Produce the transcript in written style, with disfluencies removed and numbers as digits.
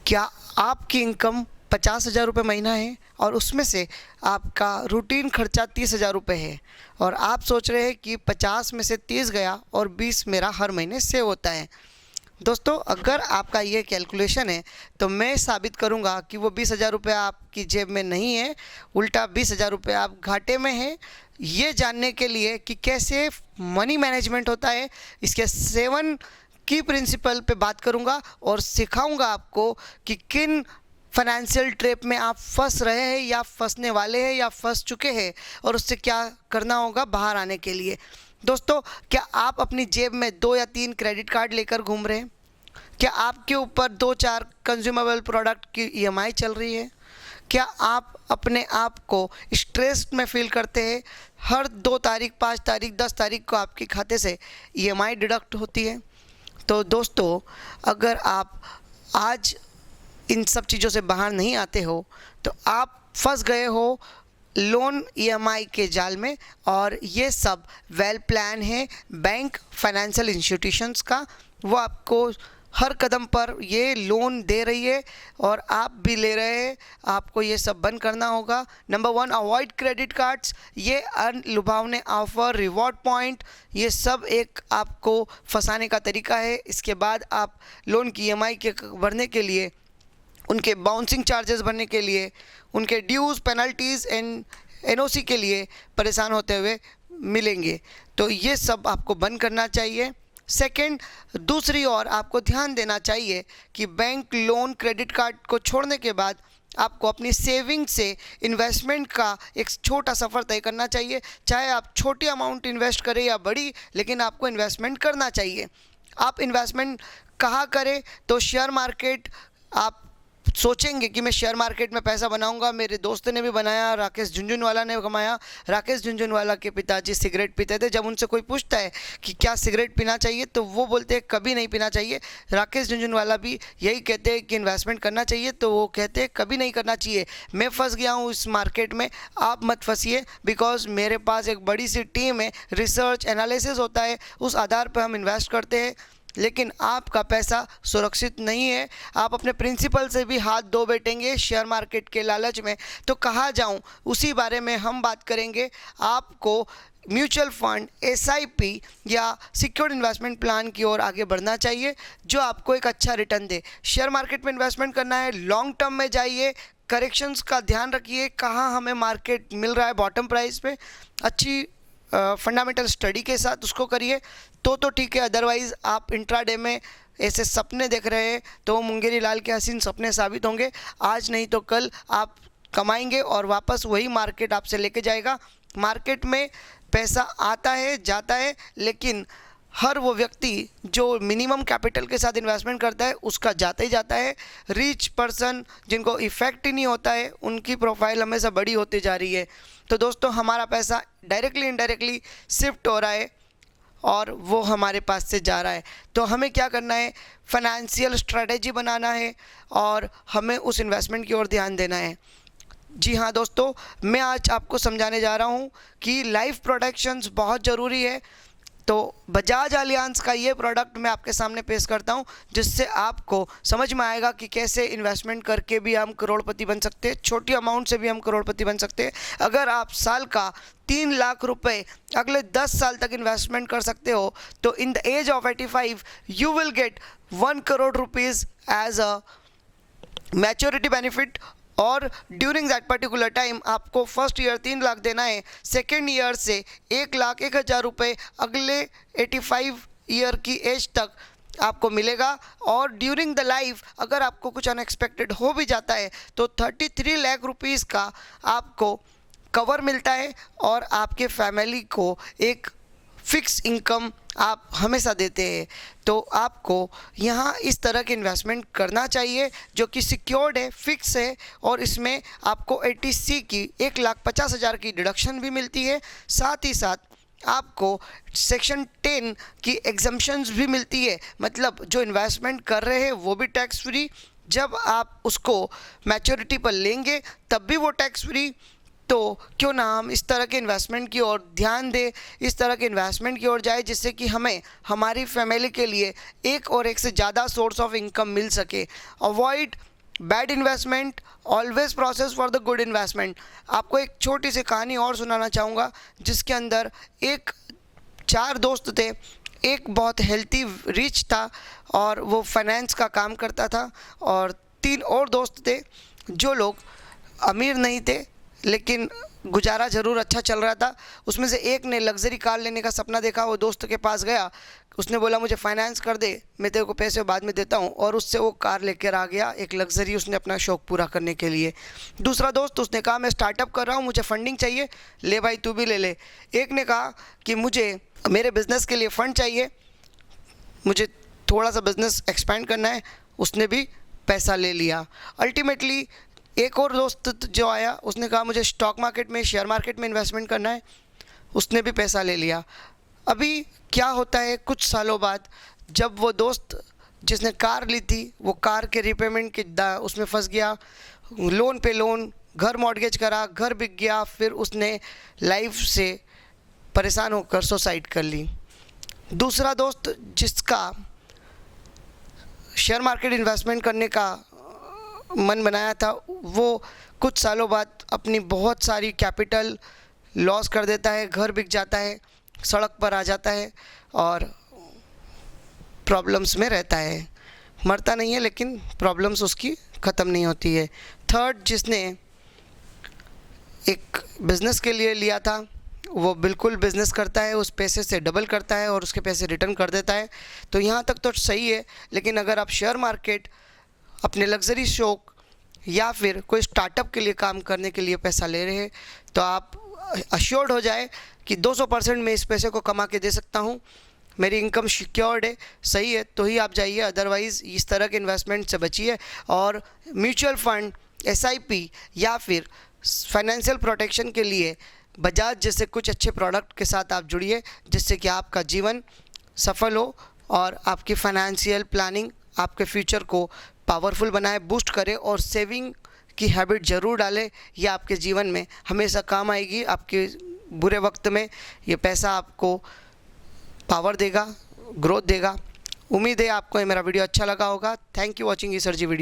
क्या आपकी इनकम 50,000 रुपये महीना है और उसमें से आपका रूटीन खर्चा 30,000 रुपये है और आप सोच रहे हैं कि 50 में से 30 गया और 20 मेरा हर महीने सेव होता है। दोस्तों, अगर आपका ये कैलकुलेशन है तो मैं साबित करूंगा कि वो 20,000 रुपये आपकी जेब में नहीं है, उल्टा 20,000 रुपये आप घाटे में हैं। ये जानने के लिए कि कैसे मनी मैनेजमेंट होता है, इसके 7 की प्रिंसिपल पे बात करूंगा और सिखाऊंगा आपको कि किन फाइनेंशियल ट्रैप में आप फंस रहे हैं या फंसने वाले हैं या फंस चुके हैं और उससे क्या करना होगा बाहर आने के लिए। दोस्तों, क्या आप अपनी जेब में 2 या 3 क्रेडिट कार्ड लेकर घूम रहे हैं? क्या आपके ऊपर 2-4 कंज्यूमेबल प्रोडक्ट की ईएमआई चल रही है? क्या आप अपने आप को स्ट्रेस में फील करते हैं? हर 2 तारीख, 5 तारीख, 10 तारीख को आपके खाते से ईएमआई डिडक्ट होती है। तो दोस्तों, अगर आप आज इन सब चीज़ों से बाहर नहीं आते हो तो आप फंस गए हो लोन ईएमआई के जाल में। और ये सब वेल प्लान है बैंक, फाइनेंशियल इंस्टीट्यूशंस का। वो आपको हर कदम पर ये लोन दे रही है और आप भी ले रहे हैं। आपको ये सब बंद करना होगा। Number 1, avoid credit cards. ये लुभावने ऑफर, रिवॉर्ड पॉइंट, ये सब एक आपको फंसाने का तरीका है। इसके बाद आप लोन की ईएमआई के भरने के लिए, उनके बाउंसिंग चार्जेस भरने के लिए, उनके ड्यूज़, पेनल्टीज़ एंड एनओसी के लिए परेशान होते हुए मिलेंगे। तो ये सब आपको बंद करना चाहिए। सेकंड, दूसरी ओर आपको ध्यान देना चाहिए कि बैंक लोन, क्रेडिट कार्ड को छोड़ने के बाद आपको अपनी सेविंग से इन्वेस्टमेंट का एक छोटा सफ़र तय करना चाहिए। चाहे आप छोटी अमाउंट इन्वेस्ट करें या बड़ी, लेकिन आपको इन्वेस्टमेंट करना चाहिए। आप इन्वेस्टमेंट कहाँ करें? तो शेयर मार्केट। आप सोचेंगे कि मैं शेयर मार्केट में पैसा बनाऊंगा। मेरे दोस्त ने भी बनाया, राकेश झुनझुनवाला ने कमाया। राकेश झुनझुनवाला के पिताजी सिगरेट पीते थे। जब उनसे कोई पूछता है कि क्या सिगरेट पीना चाहिए तो वो बोलते हैं कभी नहीं पीना चाहिए। राकेश झुनझुनवाला भी यही कहते हैं कि इन्वेस्टमेंट करना चाहिए, तो वो कहते हैं कभी नहीं करना चाहिए। मैं फंस गया हूँ इस मार्केट में, आप मत फंसिए, बिकॉज मेरे पास एक बड़ी सी टीम है, रिसर्च एनालिसिस होता है, उस आधार पर हम इन्वेस्ट करते हैं। लेकिन आपका पैसा सुरक्षित नहीं है। आप अपने प्रिंसिपल से भी हाथ धो बैठेंगे शेयर मार्केट के लालच में। तो कहाँ जाऊँ, उसी बारे में हम बात करेंगे। आपको म्यूचुअल फंड, एसआईपी या सिक्योर्ड इन्वेस्टमेंट प्लान की ओर आगे बढ़ना चाहिए जो आपको एक अच्छा रिटर्न दे। शेयर मार्केट में इन्वेस्टमेंट करना है, लॉन्ग टर्म में जाइए, करेक्शंस का ध्यान रखिए, कहाँ हमें मार्केट मिल रहा है बॉटम प्राइस पे, अच्छी फंडामेंटल स्टडी के साथ उसको करिए तो ठीक है। अदरवाइज़ आप इंट्राडे में ऐसे सपने देख रहे हैं तो वो मुंगेरी लाल के हसीन सपने साबित होंगे। आज नहीं तो कल आप कमाएंगे और वापस वही मार्केट आपसे लेके जाएगा। मार्केट में पैसा आता है, जाता है, लेकिन हर वो व्यक्ति जो मिनिमम कैपिटल के साथ इन्वेस्टमेंट करता है उसका जाता ही जाता है। रिच पर्सन जिनको इफ़ेक्ट ही नहीं होता है उनकी प्रोफाइल हमेशा बड़ी होती जा रही है। तो दोस्तों, हमारा पैसा डायरेक्टली इनडायरेक्टली शिफ्ट हो रहा है और वो हमारे पास से जा रहा है। तो हमें क्या करना है? फाइनेंशियल स्ट्रेटेजी बनाना है और हमें उस इन्वेस्टमेंट की ओर ध्यान देना है। जी हाँ दोस्तों, मैं आज आपको समझाने जा रहा हूँ कि लाइफ प्रोटेक्शंस बहुत ज़रूरी है। तो बजाज अलियांज का ये प्रोडक्ट मैं आपके सामने पेश करता हूँ जिससे आपको समझ में आएगा कि कैसे इन्वेस्टमेंट करके भी हम करोड़पति बन सकते हैं, छोटी अमाउंट से भी हम करोड़पति बन सकते हैं। अगर आप साल का 3 लाख रुपए अगले 10 साल तक इन्वेस्टमेंट कर सकते हो तो in the age of 85 you will get 1 crore rupees as a maturity benefit. और ड्यूरिंग दैट पर्टिकुलर टाइम आपको फर्स्ट ईयर 3 लाख देना है, सेकेंड ईयर से 1,01,000 रुपये अगले 85 ईयर की एज तक आपको मिलेगा। और ड्यूरिंग द लाइफ अगर आपको कुछ अनएक्सपेक्टेड हो भी जाता है तो 33 लाख रुपीज़ का आपको कवर मिलता है और आपके फैमिली को एक फिक्स इनकम आप हमेशा देते हैं। तो आपको यहाँ इस तरह के इन्वेस्टमेंट करना चाहिए जो कि सिक्योर्ड है, फिक्स है और इसमें आपको 80C की 1,50,000 की डिडक्शन भी मिलती है। साथ ही साथ आपको सेक्शन 10 की एग्जम्पशंस भी मिलती है, मतलब जो इन्वेस्टमेंट कर रहे हैं वो भी टैक्स फ्री, जब आप उसको मैच्योरिटी पर लेंगे तब भी वो टैक्स फ्री। तो क्यों ना हम इस तरह के इन्वेस्टमेंट की ओर ध्यान दें, इस तरह के इन्वेस्टमेंट की ओर जाए जिससे कि हमें हमारी फैमिली के लिए एक और एक से ज़्यादा सोर्स ऑफ इनकम मिल सके। Avoid bad investment always process for the good investment. आपको एक छोटी सी कहानी और सुनाना चाहूँगा, जिसके अंदर 4 दोस्त थे। एक बहुत हेल्थी रिच था और वो फाइनेंस का काम करता था, और 3 और दोस्त थे जो लोग अमीर नहीं थे लेकिन गुजारा ज़रूर अच्छा चल रहा था। उसमें से एक ने लग्जरी कार लेने का सपना देखा। वो दोस्त के पास गया, उसने बोला मुझे फाइनेंस कर दे, मैं तेरे को पैसे बाद में देता हूँ, और उससे वो कार लेकर आ गया, एक लग्जरी, उसने अपना शौक़ पूरा करने के लिए। दूसरा दोस्त, उसने कहा मैं स्टार्टअप कर रहा हूँ, मुझे फंडिंग चाहिए, ले भाई तू भी ले ले। एक ने कहा कि मुझे मेरे बिज़नेस के लिए फ़ंड चाहिए, मुझे थोड़ा सा बिज़नेस एक्सपेंड करना है, उसने भी पैसा ले लिया। अल्टीमेटली एक और दोस्त जो आया, उसने कहा मुझे स्टॉक मार्केट में, शेयर मार्केट में इन्वेस्टमेंट करना है, उसने भी पैसा ले लिया। अभी क्या होता है, कुछ सालों बाद जब वो दोस्त जिसने कार ली थी, वो कार के रिपेमेंट के उसमें फंस गया, लोन पे लोन, घर मॉर्गेज करा, घर बिक गया, फिर उसने लाइफ से परेशान होकर सुसाइड कर ली। दूसरा दोस्त जिसका शेयर मार्केट इन्वेस्टमेंट करने का मन बनाया था, वो कुछ सालों बाद अपनी बहुत सारी कैपिटल लॉस कर देता है, घर बिक जाता है, सड़क पर आ जाता है और प्रॉब्लम्स में रहता है। मरता नहीं है लेकिन प्रॉब्लम्स उसकी ख़त्म नहीं होती है। थर्ड, जिसने एक बिज़नेस के लिए लिया था, वो बिल्कुल बिज़नेस करता है, उस पैसे से डबल करता है और उसके पैसे रिटर्न कर देता है। तो यहाँ तक तो सही है, लेकिन अगर आप शेयर मार्केट, अपने लग्जरी शौक या फिर कोई स्टार्टअप के लिए काम करने के लिए पैसा ले रहे हैं, तो आप अश्योर्ड हो जाए कि 200% मैं इस पैसे को कमा के दे सकता हूँ, मेरी इनकम सिक्योर्ड है, सही है, तो ही आप जाइए। अदरवाइज़ इस तरह के इन्वेस्टमेंट से बचिए और म्यूचुअल फंड, SIP या फिर फाइनेंशियल प्रोटेक्शन के लिए बजाज जैसे कुछ अच्छे प्रोडक्ट के साथ आप जुड़िए, जिससे कि आपका जीवन सफल हो और आपकी फाइनेंशियल प्लानिंग आपके फ्यूचर को पावरफुल बनाए, बूस्ट करे, और सेविंग की हैबिट ज़रूर डालें। ये आपके जीवन में हमेशा काम आएगी। आपके बुरे वक्त में ये पैसा आपको पावर देगा, ग्रोथ देगा। उम्मीद है आपको ये मेरा वीडियो अच्छा लगा होगा। थैंक यू वॉचिंग ईसर जी वीडियो।